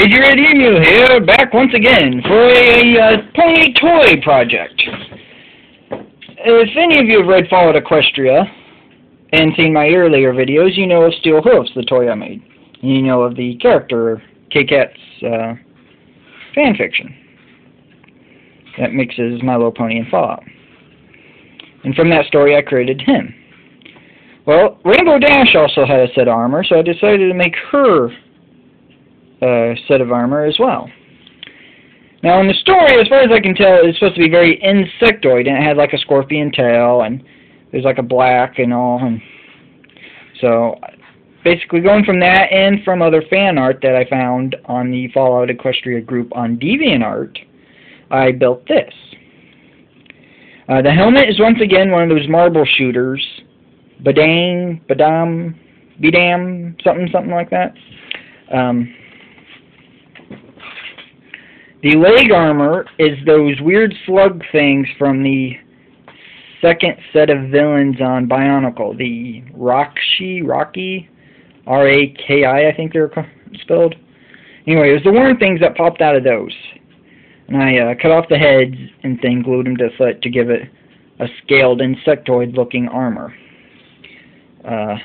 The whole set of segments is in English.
Crazy Red Emu here, back once again for a pony toy project. If any of you have read Followed Equestria and seen my earlier videos, you know of Steel Hooves, the toy I made. And you know of the character K-Cat's fanfiction that mixes My Little Pony and Fallout. And from that story I created him. Well, Rainbow Dash also had a set of armor, so I decided to make her set of armor as well. Now in the story, as far as I can tell, it's supposed to be very insectoid, and it had like a scorpion tail, and there's like a black and all, and so basically going from that and from other fan art that I found on the Fallout Equestria group on DeviantArt, I built this. The helmet is once again one of those marble shooters, Badam, something like that. The leg armor is those weird slug things from the second set of villains on Bionicle, the Rocky, R-A-K-I, I think they're spelled. Anyway, it was the worm things that popped out of those. And I cut off the heads and then glued them to the foot to give it a scaled insectoid-looking armor. On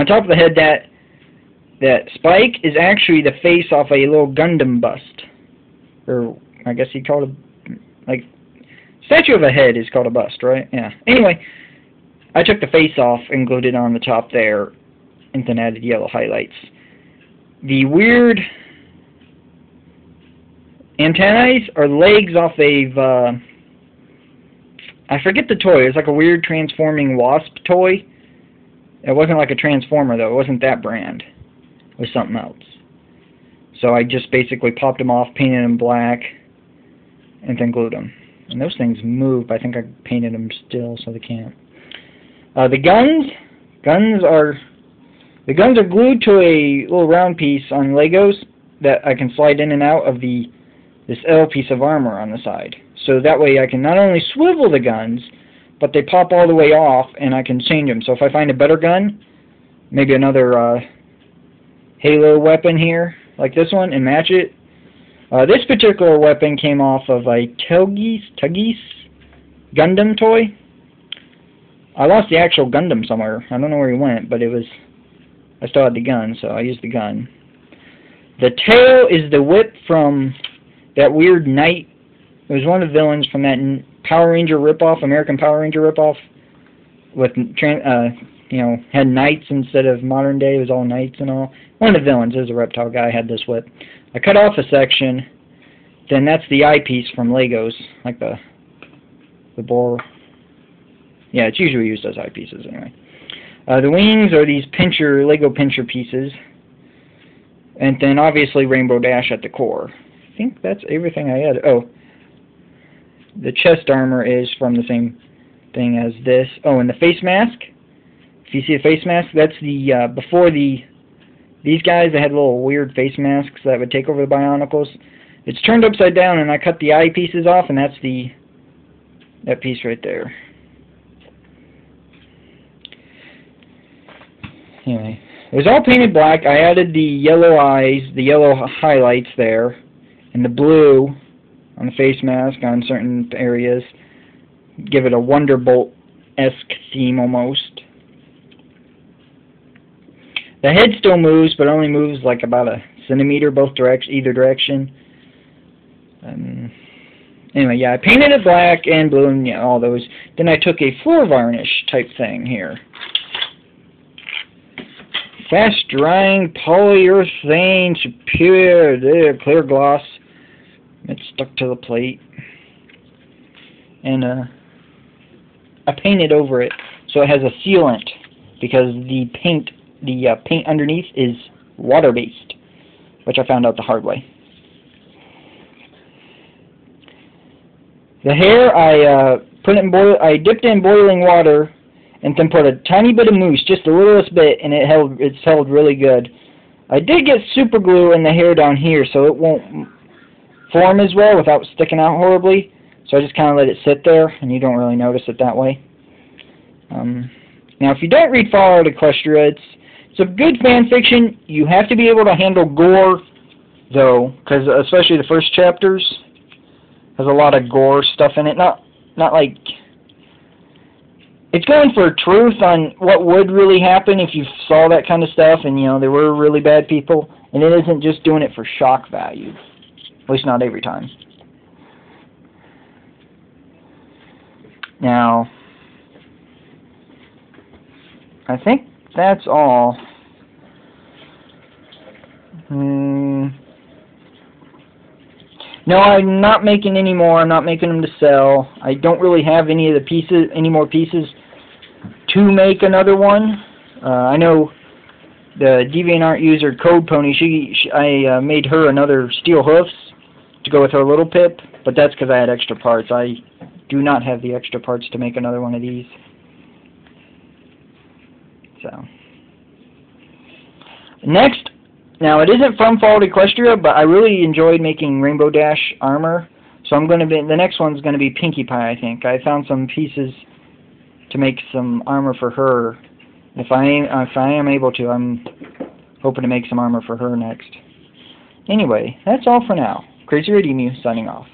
top of the head, that spike is actually the face off a little Gundam bust. Or I guess you'd call it like statue of a head is called a bust, right? Yeah. Anyway, I took the face off and glued it on the top there, and then added yellow highlights. The weird antennae are legs off of I forget the toy. It was like a weird transforming wasp toy. It wasn't like a transformer though. It wasn't that brand. It was something else. So I just basically popped them off, painted them black, and then glued them. And those things move, but I think I painted them still, so they can't. The guns are glued to a little round piece on Legos that I can slide in and out of this L piece of armor on the side. So that way I can not only swivel the guns, but they pop all the way off, and I can change them. So if I find a better gun, maybe another Halo weapon here, like this one, and match it. This particular weapon came off of a Tuggies Gundam toy. I lost the actual Gundam somewhere. I don't know where he went, but I still had the gun, so I used the gun. The tail is the whip from that weird knight. It was one of the villains from that Power Ranger ripoff, American Power Ranger ripoff, with had knights instead of modern day. It was all knights and all. One of the villains, there's a reptile guy, had this whip. I cut off a section, then that's the eyepiece from Legos, like the boar. Yeah, it's usually used as eyepieces anyway. The wings are these Lego pincher pieces, and then obviously Rainbow Dash at the core. I think that's everything I added. Oh, the chest armor is from the same thing as this. Oh, and the face mask. If you see a face mask, that's the before these guys, they had little weird face masks that would take over the Bionicles. It's turned upside down, and I cut the eyepieces off, and that's that piece right there. Anyway, it was all painted black. I added the yellow eyes, the yellow highlights there, and the blue on the face mask on certain areas. Give it a Wonderbolt-esque theme almost. The head still moves, but only moves like about a centimeter either direction. Anyway, yeah, I painted it black and blue and all those. Then I took a floor varnish type thing here. Fast drying polyurethane superior clear gloss. It's stuck to the plate. And I painted over it so it has a sealant because the paint underneath is water-based, which I found out the hard way. The hair, I dipped in boiling water and then put a tiny bit of mousse, just the littlest bit, and it's held really good. I did get super glue in the hair down here, so it won't form as well without sticking out horribly. So I just kind of let it sit there, and you don't really notice it that way. Now, if you don't read Fallout Equestria, it's a good fan fiction. You have to be able to handle gore though, because especially the first chapters has a lot of gore stuff in it. Not like it's going for truth on what would really happen if you saw that kind of stuff, and there were really bad people, and it isn't just doing it for shock value. At least not every time. Now, I think that's all. No, I'm not making any more. I'm not making them to sell. I don't really have any more pieces to make another one. I know the DeviantArt user Code Pony. I made her another steel hoofs to go with her little pip, but that's because I had extra parts. I do not have the extra parts to make another one of these. So next. Now, it isn't from Fallout Equestria, but I really enjoyed making Rainbow Dash armor, so the next one's going to be Pinkie Pie, I think. I found some pieces to make some armor for her. If I am able to, I'm hoping to make some armor for her next. Anyway, that's all for now. Crazy Red Emu signing off.